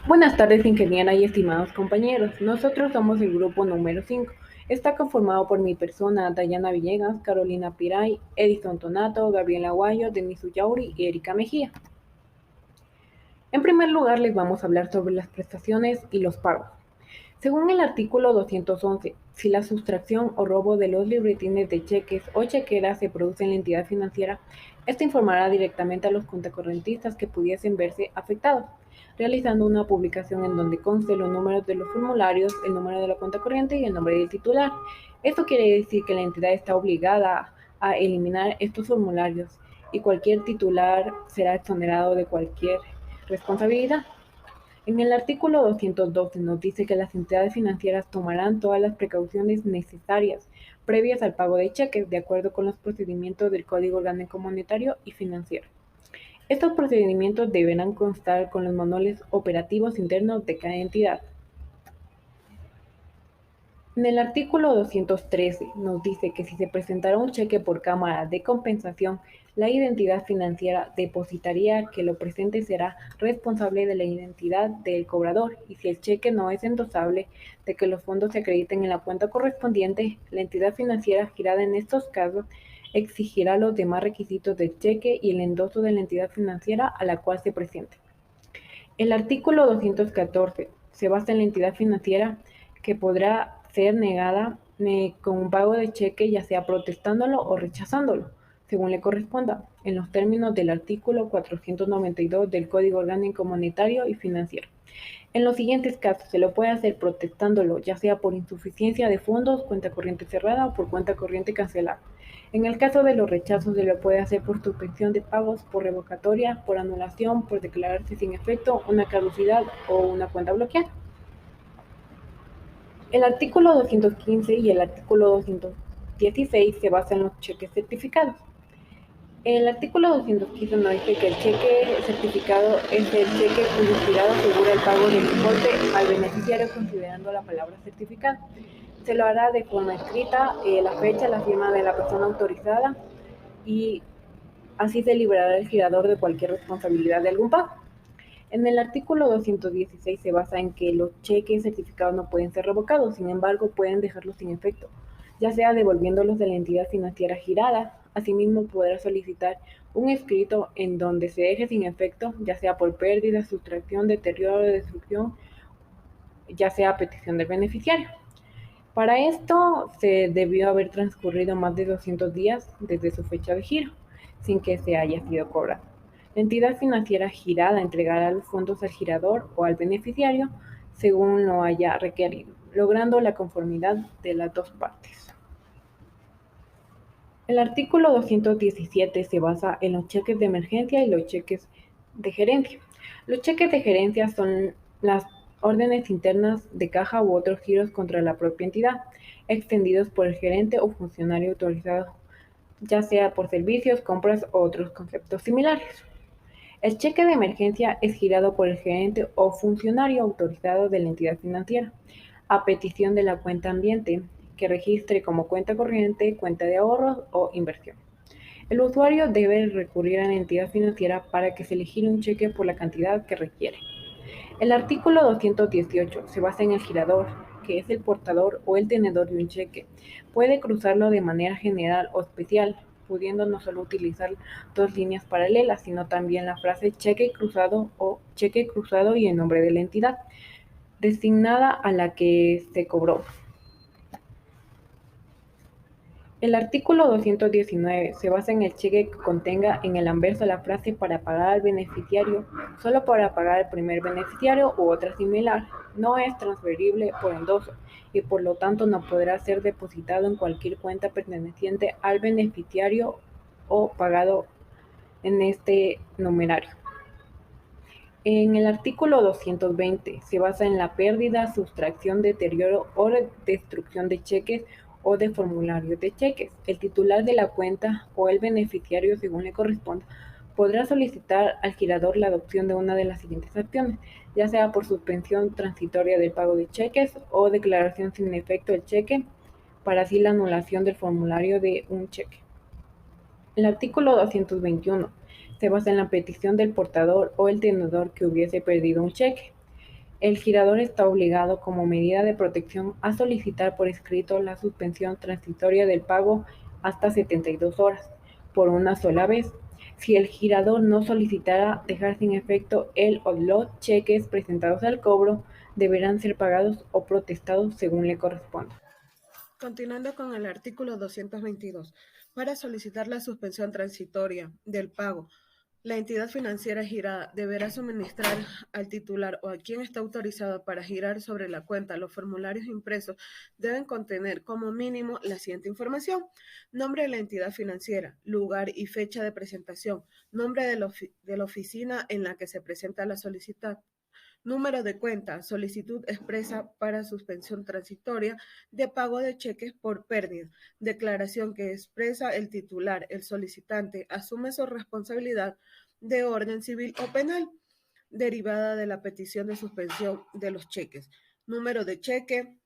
Buenas tardes, ingeniera y estimados compañeros. Nosotros somos el grupo número 5. Está conformado por mi persona, Dayana Villegas, Carolina Piray, Edison Tonato, Gabriela Aguayo, Denise Ullauri y Erika Mejía. En primer lugar, les vamos a hablar sobre las prestaciones y los pagos. Según el artículo 211, si la sustracción o robo de los libretines de cheques o chequeras se produce en la entidad financiera, esta informará directamente a los cuentacorrentistas que pudiesen verse afectados, realizando una publicación en donde conste los números de los formularios, el número de la cuenta corriente y el nombre del titular. Esto quiere decir que la entidad está obligada a eliminar estos formularios y cualquier titular será exonerado de cualquier responsabilidad. En el artículo 212 nos dice que las entidades financieras tomarán todas las precauciones necesarias previas al pago de cheques de acuerdo con los procedimientos del Código Orgánico Monetario y Financiero. Estos procedimientos deberán constar con los manuales operativos internos de cada entidad. En el artículo 213 nos dice que si se presentara un cheque por cámara de compensación, la identidad financiera depositaria que lo presente será responsable de la identidad del cobrador y si el cheque no es endosable, de que los fondos se acrediten en la cuenta correspondiente, la entidad financiera girada en estos casos exigirá los demás requisitos del cheque y el endoso de la entidad financiera a la cual se presente. El artículo 214 se basa en la entidad financiera que podrá ser negada con un pago de cheque, ya sea protestándolo o rechazándolo, según le corresponda, en los términos del artículo 492 del Código Orgánico Monetario y Financiero. En los siguientes casos se lo puede hacer protestándolo, ya sea por insuficiencia de fondos, cuenta corriente cerrada o por cuenta corriente cancelada. En el caso de los rechazos se lo puede hacer por suspensión de pagos, por revocatoria, por anulación, por declararse sin efecto, una caducidad o una cuenta bloqueada. El artículo 215 y el artículo 216 se basan en los cheques certificados. El artículo 215 nos dice que el cheque certificado es el cheque cuyo girado asegura el pago del importe al beneficiario considerando la palabra certificado. Se lo hará de forma escrita, la fecha, la firma de la persona autorizada y así se librará el girador de cualquier responsabilidad de algún pago. En el artículo 216 se basa en que los cheques certificados no pueden ser revocados, sin embargo pueden dejarlos sin efecto, ya sea devolviéndolos de la entidad financiera girada. Asimismo podrá solicitar un escrito en donde se deje sin efecto, ya sea por pérdida, sustracción, deterioro o destrucción, ya sea a petición del beneficiario. Para esto se debió haber transcurrido más de 200 días desde su fecha de giro, sin que se haya sido cobrado. La entidad financiera girada entregará los fondos al girador o al beneficiario según lo haya requerido, logrando la conformidad de las dos partes. El artículo 217 se basa en los cheques de emergencia y los cheques de gerencia. Los cheques de gerencia son las órdenes internas de caja u otros giros contra la propia entidad, extendidos por el gerente o funcionario autorizado, ya sea por servicios, compras o otros conceptos similares. El cheque de emergencia es girado por el gerente o funcionario autorizado de la entidad financiera, a petición de la cuenta ambiente, que registre como cuenta corriente, cuenta de ahorros o inversión. El usuario debe recurrir a la entidad financiera para que se le gire un cheque por la cantidad que requiere. El artículo 218 se basa en el girador, que es el portador o el tenedor de un cheque. Puede cruzarlo de manera general o especial, pudiendo no solo utilizar dos líneas paralelas, sino también la frase cheque cruzado o cheque cruzado y el nombre de la entidad designada a la que se cobró. El artículo 219 se basa en el cheque que contenga en el anverso la frase para pagar al beneficiario, solo para pagar al primer beneficiario u otra similar. No es transferible por endoso y por lo tanto no podrá ser depositado en cualquier cuenta perteneciente al beneficiario o pagado en este numerario. En el artículo 220 se basa en la pérdida, sustracción, deterioro o destrucción de cheques o de formularios de cheques. El titular de la cuenta o el beneficiario, según le corresponda, podrá solicitar al girador la adopción de una de las siguientes acciones, ya sea por suspensión transitoria del pago de cheques o declaración sin efecto del cheque, para así la anulación del formulario de un cheque. El artículo 221 se basa en la petición del portador o el tenedor que hubiese perdido un cheque. El girador está obligado, como medida de protección, a solicitar por escrito la suspensión transitoria del pago hasta 72 horas, por una sola vez. Si el girador no solicitara dejar sin efecto el o los cheques presentados al cobro, deberán ser pagados o protestados según le corresponda. Continuando con el artículo 222, para solicitar la suspensión transitoria del pago, la entidad financiera girada deberá suministrar al titular o a quien está autorizado para girar sobre la cuenta. Los formularios impresos deben contener como mínimo la siguiente información: nombre de la entidad financiera, lugar y fecha de presentación, nombre de la oficina en la que se presenta la solicitud, número de cuenta, solicitud expresa para suspensión transitoria de pago de cheques por pérdida, declaración que expresa el titular, el solicitante asume su responsabilidad de orden civil o penal derivada de la petición de suspensión de los cheques, número de cheque,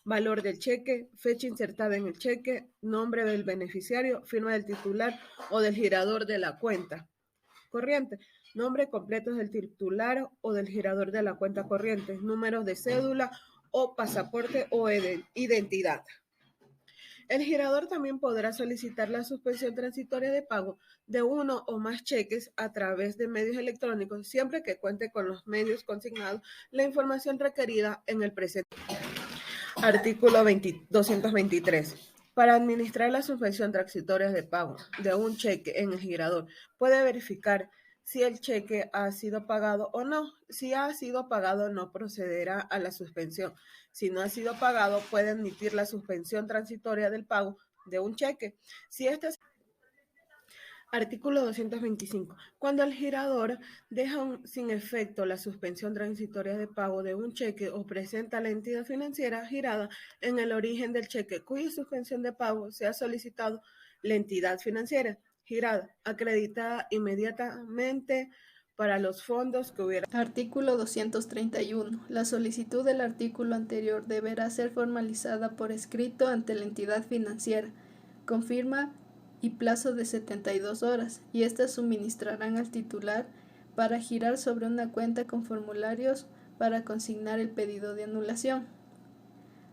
valor del cheque, fecha insertada en el cheque, nombre del beneficiario, firma del titular o del girador de la cuenta corriente, nombre completo del titular o del girador de la cuenta corriente, números de cédula o pasaporte o identidad. El girador también podrá solicitar la suspensión transitoria de pago de uno o más cheques a través de medios electrónicos, siempre que cuente con los medios consignados la información requerida en el presente. Artículo 223. Para administrar la suspensión transitoria de pago de un cheque en el girador, puede verificar si el cheque ha sido pagado o no. Si ha sido pagado, no procederá a la suspensión. Si no ha sido pagado, puede admitir la suspensión transitoria del pago de un cheque. Si este Artículo 225. Cuando el girador deja sin efecto la suspensión transitoria de pago de un cheque o presenta a la entidad financiera girada en el origen del cheque cuya suspensión de pago se ha solicitado, la entidad financiera girada acreditada inmediatamente para los fondos que hubiera. Artículo 231. La solicitud del artículo anterior deberá ser formalizada por escrito ante la entidad financiera, con firma y plazo de 72 horas, y éstas suministrarán al titular para girar sobre una cuenta con formularios para consignar el pedido de anulación.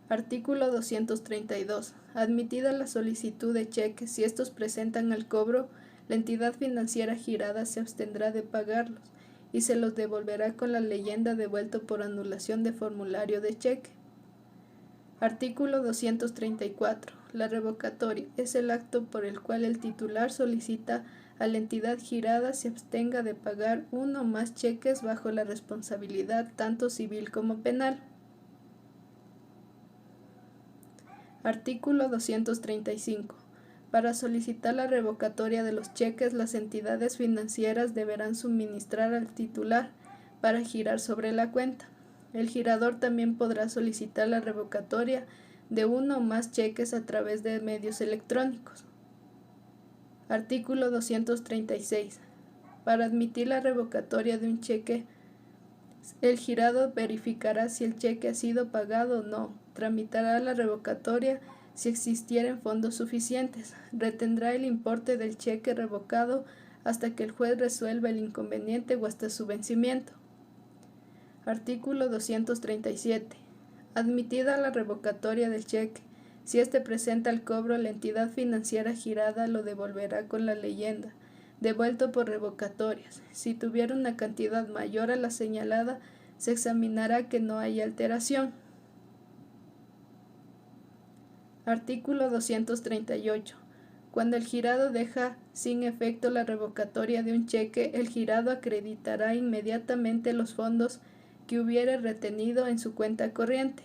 Artículo 232. Admitida la solicitud de cheques, si estos presentan al cobro, la entidad financiera girada se abstendrá de pagarlos y se los devolverá con la leyenda devuelto por anulación de formulario de cheque. Artículo 234. La revocatoria es el acto por el cual el titular solicita a la entidad girada se abstenga de pagar uno o más cheques bajo la responsabilidad tanto civil como penal. Artículo 235. Para solicitar la revocatoria de los cheques, las entidades financieras deberán suministrar al titular para girar sobre la cuenta. El girador también podrá solicitar la revocatoria de uno o más cheques a través de medios electrónicos. Artículo 236. Para admitir la revocatoria de un cheque, el girado verificará si el cheque ha sido pagado o no, tramitará la revocatoria si existieren fondos suficientes, retendrá el importe del cheque revocado hasta que el juez resuelva el inconveniente o hasta su vencimiento. Artículo 237. Admitida la revocatoria del cheque, si éste presenta el cobro, la entidad financiera girada lo devolverá con la leyenda, devuelto por revocatorias. Si tuviera una cantidad mayor a la señalada, se examinará que no haya alteración. Artículo 238. Cuando el girado deja sin efecto la revocatoria de un cheque, el girado acreditará inmediatamente los fondos que hubiere retenido en su cuenta corriente.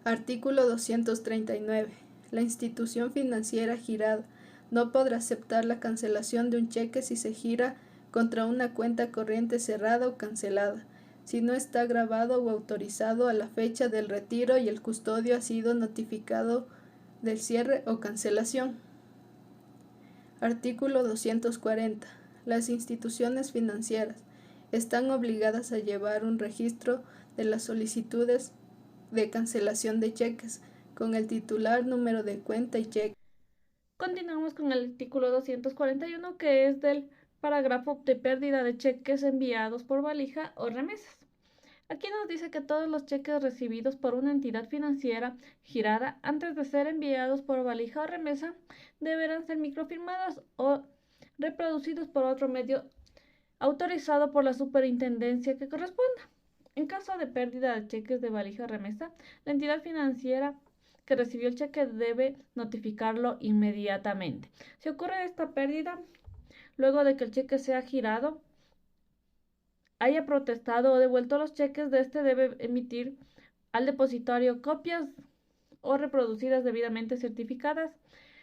Artículo 239. La institución financiera girada no podrá aceptar la cancelación de un cheque si se gira contra una cuenta corriente cerrada o cancelada, si no está grabado o autorizado a la fecha del retiro y el custodio ha sido notificado del cierre o cancelación. Artículo 240. Las instituciones financieras están obligadas a llevar un registro de las solicitudes de cancelación de cheques con el titular, número de cuenta y cheque. Continuamos con el artículo 241, que es del parágrafo de pérdida de cheques enviados por valija o remesas. Aquí nos dice que todos los cheques recibidos por una entidad financiera girada antes de ser enviados por valija o remesa deberán ser microfirmados o reproducidos por otro medio autorizado por la superintendencia que corresponda. En caso de pérdida de cheques de valija o remesa, la entidad financiera que recibió el cheque debe notificarlo inmediatamente. Si ocurre esta pérdida, luego de que el cheque sea girado, haya protestado o devuelto los cheques, de este debe emitir al depositario copias o reproducidas debidamente certificadas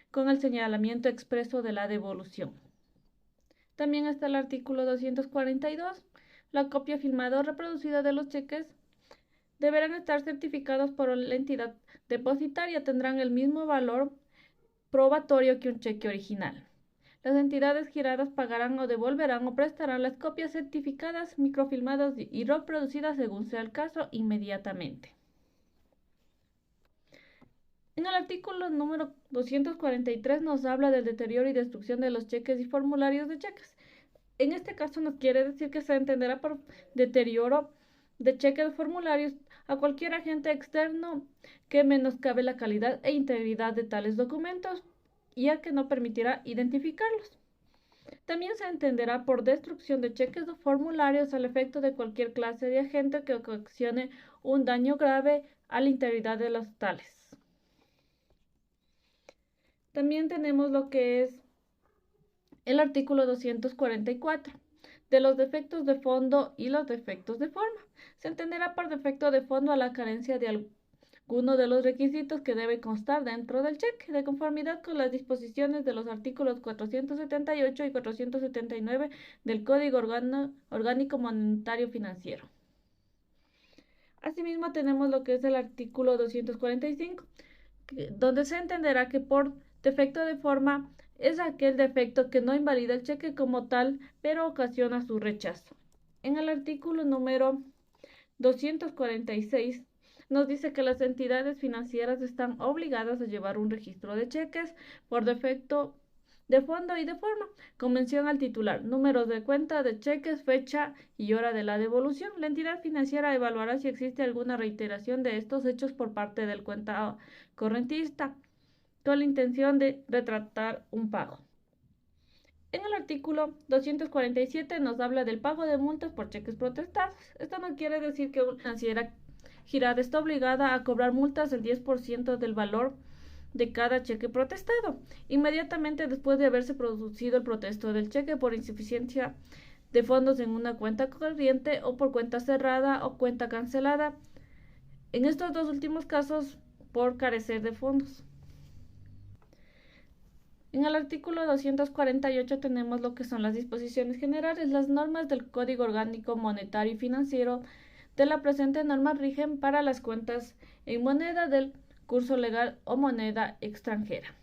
con el señalamiento expreso de la devolución. También está el artículo 242. La copia filmada o reproducida de los cheques deberán estar certificados por la entidad depositaria. Tendrán el mismo valor probatorio que un cheque original. Las entidades giradas pagarán o devolverán o prestarán las copias certificadas, microfilmadas y reproducidas según sea el caso inmediatamente. En el artículo número 243 nos habla del deterioro y destrucción de los cheques y formularios de cheques. En este caso nos quiere decir que se entenderá por deterioro de cheques o formularios a cualquier agente externo que menoscabe la calidad e integridad de tales documentos, ya que no permitirá identificarlos. También se entenderá por destrucción de cheques o formularios al efecto de cualquier clase de agente que ocasione un daño grave a la integridad de los tales. También tenemos lo que es el artículo 244 de los defectos de fondo y los defectos de forma. Se entenderá por defecto de fondo a la carencia de alguno de los requisitos que debe constar dentro del cheque, de conformidad con las disposiciones de los artículos 478 y 479 del Código Orgánico Monetario Financiero. Asimismo, tenemos lo que es el artículo 245, donde se entenderá que por defecto de forma es aquel defecto que no invalida el cheque como tal, pero ocasiona su rechazo. En el artículo número 246 nos dice que las entidades financieras están obligadas a llevar un registro de cheques por defecto de fondo y de forma, con mención al titular, números de cuenta de cheques, fecha y hora de la devolución. La entidad financiera evaluará si existe alguna reiteración de estos hechos por parte del cuenta correntista, con la intención de retratar un pago. En el artículo 247 nos habla del pago de multas por cheques protestados. Esto no quiere decir que una financiera girada está obligada a cobrar multas del 10% del valor de cada cheque protestado, inmediatamente después de haberse producido el protesto del cheque por insuficiencia de fondos en una cuenta corriente o por cuenta cerrada o cuenta cancelada. En estos dos últimos casos, por carecer de fondos. En el artículo 248 tenemos lo que son las disposiciones generales. Las normas del Código Orgánico Monetario y Financiero de la presente norma rigen para las cuentas en moneda del curso legal o moneda extranjera.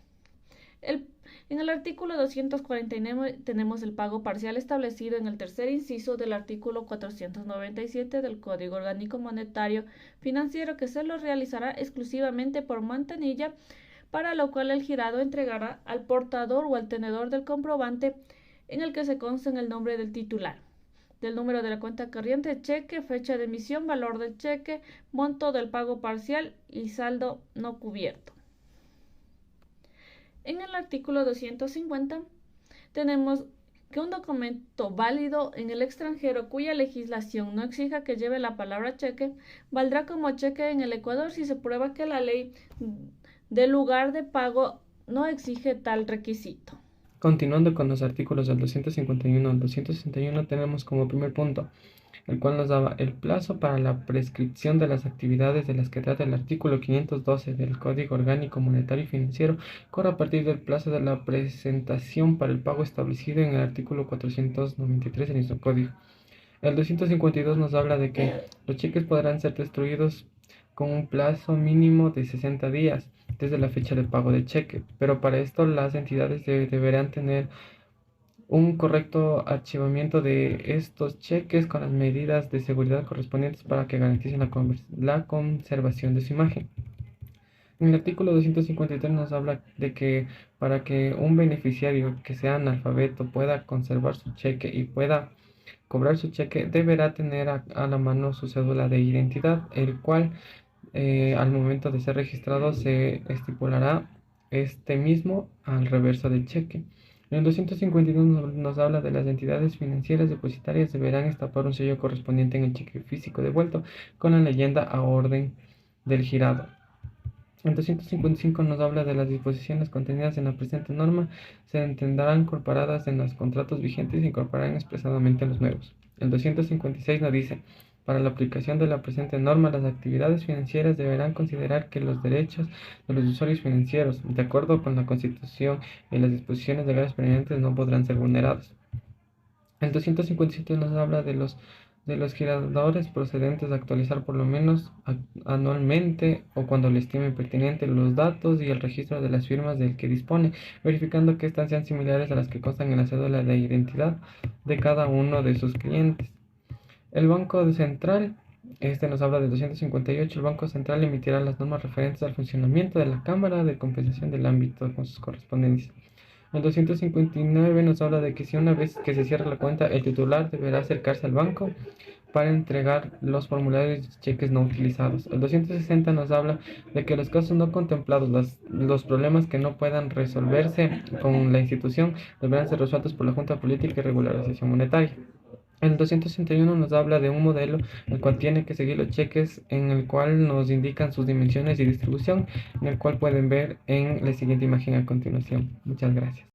En el artículo 249 tenemos el pago parcial establecido en el tercer inciso del artículo 497 del Código Orgánico Monetario Financiero, que se lo realizará exclusivamente por ventanilla, para lo cual el girado entregará al portador o al tenedor del comprobante en el que se consta el nombre del titular, del número de la cuenta corriente, cheque, fecha de emisión, valor del cheque, monto del pago parcial y saldo no cubierto. En el artículo 250 tenemos que un documento válido en el extranjero cuya legislación no exija que lleve la palabra cheque, valdrá como cheque en el Ecuador si se prueba que la ley del lugar de pago no exige tal requisito. Continuando con los artículos del 251 al 261, tenemos como primer punto, el cual nos daba el plazo para la prescripción de las actividades de las que trata el artículo 512 del Código Orgánico Monetario y Financiero, corre a partir del plazo de la presentación para el pago establecido en el artículo 493 del mismo código. El 252 nos habla de que los cheques podrán ser destruidos con un plazo mínimo de 60 días desde la fecha de pago de cheque, pero para esto las entidades deberán tener un correcto archivamiento de estos cheques con las medidas de seguridad correspondientes para que garanticen la conservación de su imagen. En el artículo 253 nos habla de que para que un beneficiario que sea analfabeto pueda conservar su cheque y pueda cobrar su cheque, deberá tener a la mano su cédula de identidad, el cual al momento de ser registrado se estipulará este mismo al reverso del cheque. En el 252 nos habla de las entidades financieras depositarias deberán estampar un sello correspondiente en el cheque físico devuelto con la leyenda a orden del girado. El 255 nos habla de las disposiciones contenidas en la presente norma, se entenderán incorporadas en los contratos vigentes y se incorporarán expresadamente en los nuevos. El 256 nos dice, para la aplicación de la presente norma, las actividades financieras deberán considerar que los derechos de los usuarios financieros, de acuerdo con la Constitución y las disposiciones legales pertinentes, no podrán ser vulnerados. El 257 nos habla de los giradores procedentes a actualizar por lo menos anualmente o cuando le estime pertinente los datos y el registro de las firmas del que dispone, verificando que éstas sean similares a las que constan en la cédula de identidad de cada uno de sus clientes. El Banco Central, nos habla del 258, el Banco Central emitirá las normas referentes al funcionamiento de la Cámara de Compensación del ámbito con sus correspondencias. El 259 nos habla de que si una vez que se cierra la cuenta, el titular deberá acercarse al banco para entregar los formularios de cheques no utilizados. El 260 nos habla de que los casos no contemplados, los problemas que no puedan resolverse con la institución, deberán ser resueltos por la Junta Política y Regularización Monetaria. El 261 nos habla de un modelo el cual tiene que seguir los cheques, en el cual nos indican sus dimensiones y distribución, en el cual pueden ver en la siguiente imagen a continuación. Muchas gracias.